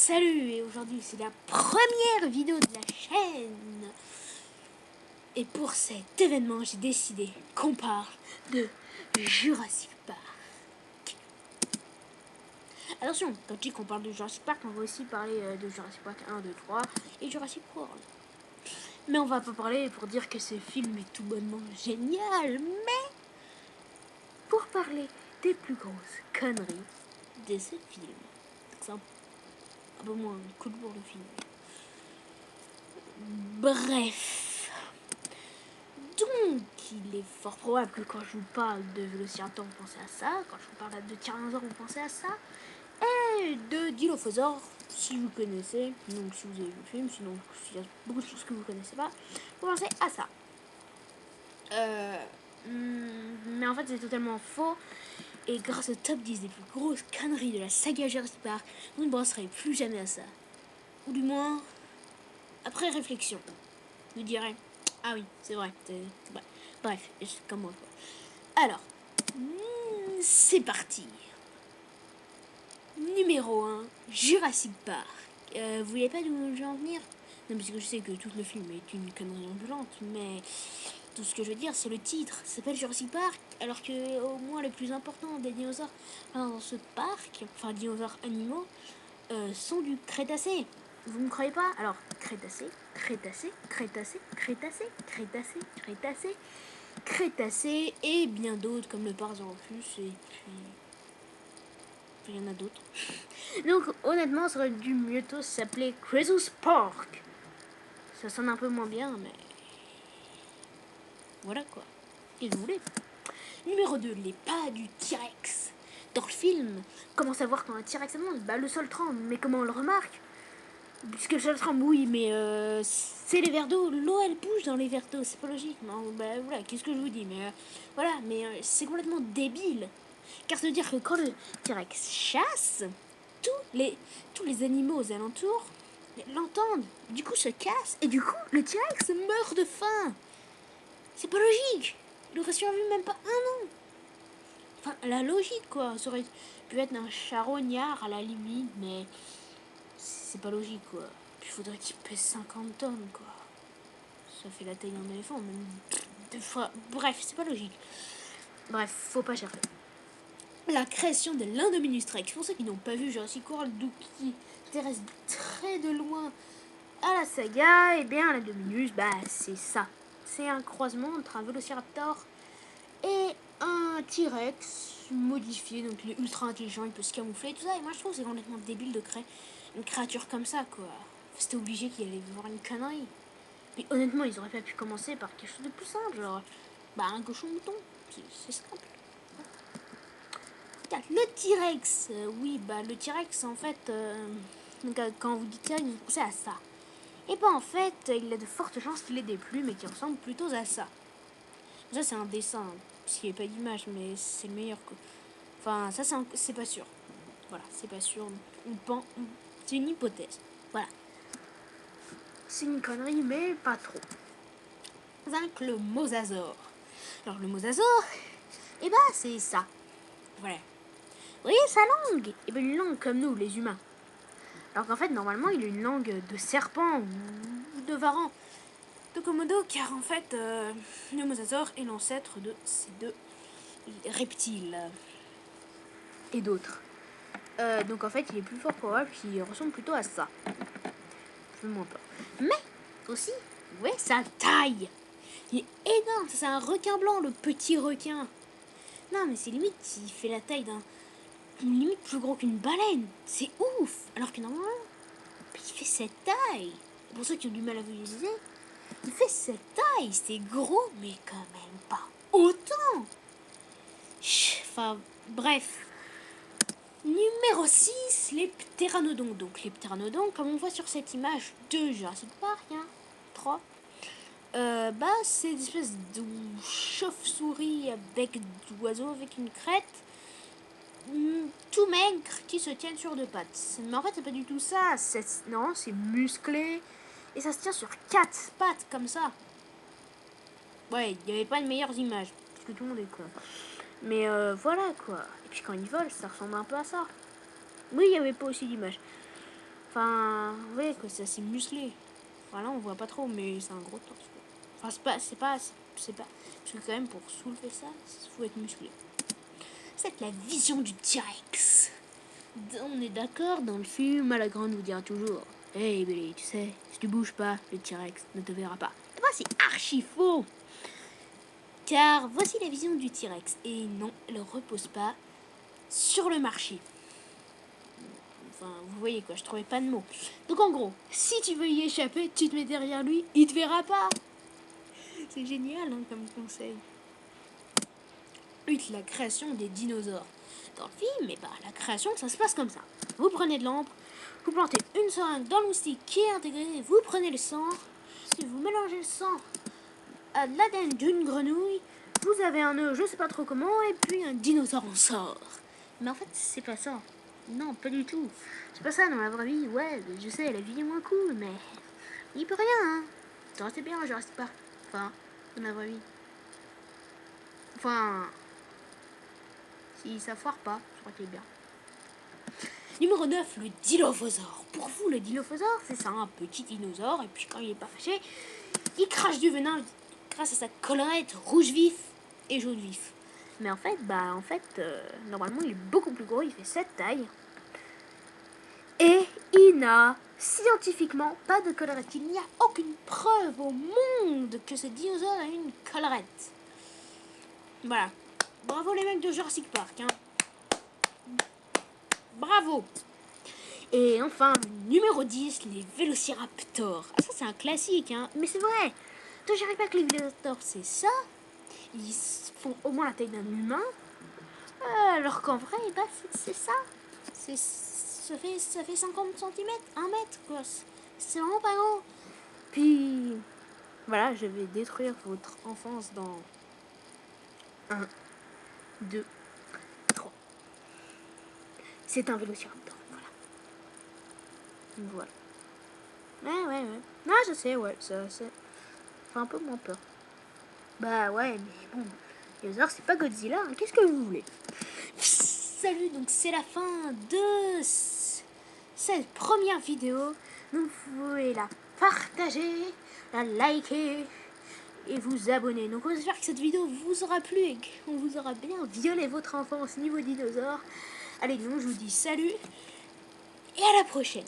Salut, et aujourd'hui c'est la première vidéo de la chaîne. Et pour cet événement, j'ai décidé qu'on parle de Jurassic Park. Attention, quand je dis qu'on parle de Jurassic Park, on va aussi parler de Jurassic Park 1, 2, 3 et Jurassic World. Mais on va pas parler pour dire que ce film est tout bonnement génial, mais pour parler des plus grosses conneries de ce film. C'est un peu moins cool pour le film. Bref. Donc, il est fort probable que quand je vous parle de Vélociraptor, vous pensez à ça. Quand je vous parle de Tyrannosaure, vous pensez à ça. Et de Dilophosaure, si vous connaissez. Donc, si vous avez vu le film, sinon, il y a beaucoup de choses que vous connaissez pas, vous pensez à ça. Mais en fait, c'est totalement faux. Et grâce au top 10 des plus grosses conneries de la saga Jurassic Park, vous ne penserez plus jamais à ça. Ou du moins, après réflexion, vous direz, ah oui, c'est vrai. Bref, comme moi quoi. Alors, c'est parti. Numéro 1, Jurassic Park. Vous voyez pas d'où je vais en venir? Non, parce que je sais que tout le film est une connerie ambulante, mais tout ce que je veux dire, c'est le titre. Ça s'appelle Jurassic Park, alors que au moins le plus important des dinosaures dans ce parc, enfin dinosaures animaux, sont du Crétacé. Vous ne me croyez pas? Alors, Crétacé, Crétacé, Crétacé, Crétacé, Crétacé, Crétacé, Crétacé et bien d'autres comme le Parasaurolophus et puis il y en a d'autres. Donc honnêtement, ça aurait dû mieux s'appeler Cretaceous Park. Ça sonne un peu moins bien, mais voilà quoi. Qu'est-ce que vous voulez? Numéro 2, les pas du T-Rex. Dans le film, comment savoir quand un T-Rex avance? Bah le sol tremble, mais comment on le remarque? Puisque le sol tremble, oui, mais c'est les verres d'eau. L'eau, elle bouge dans les verres d'eau. C'est pas logique. Non, bah voilà, qu'est-ce que je vous dis? Mais voilà, mais c'est complètement débile. Car ça veut dire que quand le T-Rex chasse, tous les animaux aux alentours l'entendent. Du coup, se cassent. Et du coup, le T-Rex meurt de faim. C'est pas logique. Il aurait survécu même pas un an. Enfin, la logique, quoi. Ça aurait pu être un charognard à la limite, mais c'est pas logique, quoi. Puis il faudrait qu'il pèse 50 tonnes, quoi. Ça fait la taille d'un éléphant, même 2 fois. Bref, c'est pas logique. Bref, faut pas chercher. La création de l'Indominus Rex. Pour ceux qui n'ont pas vu Jurassic World, d'où qui intéresse très de loin à la saga, et bien l'Indominus, bah c'est ça. C'est un croisement entre un Vélociraptor et un T-Rex modifié, donc il est ultra intelligent, il peut se camoufler et tout ça. Et moi je trouve que c'est complètement débile de créer une créature comme ça, quoi. C'était obligé qu'il allait voir une connerie. Mais honnêtement, ils auraient pas pu commencer par quelque chose de plus simple, genre bah un cochon mouton. C'est simple. Le T-Rex, oui, bah le T-Rex en fait, donc, quand vous dites T-Rex, vous pensez à ça. Et bah en fait, il a de fortes chances qu'il ait des plumes et qu'il ressemble plutôt à ça. Ça c'est un dessin, parce qu'il n'y a pas d'image, mais c'est le meilleur quoi. Enfin, ça c'est pas sûr. Voilà, c'est pas sûr. C'est une hypothèse. Voilà. C'est une connerie, mais pas trop. 5, le mosasaure. Alors le mosasaure, et bah c'est ça. Voilà. Vous voyez sa langue? Et bien une langue comme nous, les humains. Alors qu'en fait, normalement, il a une langue de serpent ou de varan, de Komodo, car en fait, le mosasaure est l'ancêtre de ces deux reptiles et d'autres. Donc en fait, il est plus fort probable qu'il ressemble plutôt à ça. Je ne mens pas. Mais aussi, vous voyez sa taille. Il est énorme, c'est un requin blanc, le petit requin. Non, mais c'est limite, il fait la taille d'un... limite plus gros qu'une baleine. C'est ouf. Alors que normalement, il fait cette taille. Pour ceux qui ont du mal à visualiser, il fait cette taille. C'est gros, mais quand même pas autant. Enfin, bref. Numéro 6, les ptéranodons. Donc les ptéranodons, comme on voit sur cette image de Jurassic Park, hein, 3, bah c'est des espèces de chauve-souris avec d'oiseaux avec une crête tout maigre qui se tiennent sur 2 pattes. Mais en fait c'est pas du tout ça. Non, c'est musclé et ça se tient sur 4 pattes comme ça. Ouais, il n'y avait pas de meilleures images parce que tout le monde est con. Mais voilà quoi. Et puis quand ils volent, ça ressemble un peu à ça. Oui, il n'y avait pas aussi d'images. Enfin, vous voyez que c'est assez musclé. Voilà, on voit pas trop, mais c'est un gros torse. Enfin, c'est pas. Parce que quand même, pour soulever ça, il faut être musclé. C'est la vision du T-Rex. On est d'accord, dans le film, à la grande vous dira toujours: Hey Billy, tu sais, si tu bouges pas, le T-Rex ne te verra pas. Et moi, c'est archi faux. Car voici la vision du T-Rex. Et non, elle ne repose pas sur le marché. Enfin, vous voyez quoi, je trouvais pas de mots. Donc en gros, si tu veux y échapper, tu te mets derrière lui, il te verra pas. C'est génial hein, comme conseil. La création des dinosaures. Dans le film, et bah, la création, ça se passe comme ça. Vous prenez de l'encre, vous plantez une seringue dans le moustique qui est intégré, vous prenez le sang, si vous mélangez le sang à l'ADN d'une grenouille, vous avez un œuf, je sais pas trop comment, et puis un dinosaure en sort. Mais en fait, c'est pas ça. Non, pas du tout. C'est pas ça dans la vraie vie. Ouais, je sais, la vie est moins cool, mais il peut rien, hein. Ça restait bien, je reste pas. Enfin, dans la vraie vie. Enfin, si ça foire pas, je crois qu'il est bien. Numéro 9, le dilophosaure. Pour vous, le dilophosaure, c'est ça, un petit dinosaure, et puis quand il est pas fâché, il crache du venin grâce à sa collerette rouge vif et jaune vif. Mais en fait, normalement, il est beaucoup plus gros, il fait cette taille. Et il n'a scientifiquement pas de collerette. Il n'y a aucune preuve au monde que ce dinosaure a une collerette. Voilà. Bravo les mecs de Jurassic Park. Hein. Bravo. Et enfin, numéro 10, les vélociraptors. Ah, ça c'est un classique, hein. Mais c'est vrai. Donc je dirais pas que les vélociraptors c'est ça. Ils font au moins la taille d'un humain. Alors qu'en vrai, bah, c'est ça. Ça fait 50 cm, 1 mètre, quoi. C'est vraiment pas grand. Puis, voilà, je vais détruire votre enfance dans 1, 2, 3. C'est un vélociraptor, voilà. Ouais. Non, je sais, ouais, ça fait un peu moins peur. Bah ouais, mais bon, dinosaure, c'est pas Godzilla, hein. Qu'est-ce que vous voulez? Salut, donc c'est la fin de cette première vidéo. Donc vous pouvez la partager, la liker et vous abonner. Donc on espère que cette vidéo vous aura plu et qu'on vous aura bien violé votre enfance niveau dinosaure. Allez, donc je vous dis salut et à la prochaine.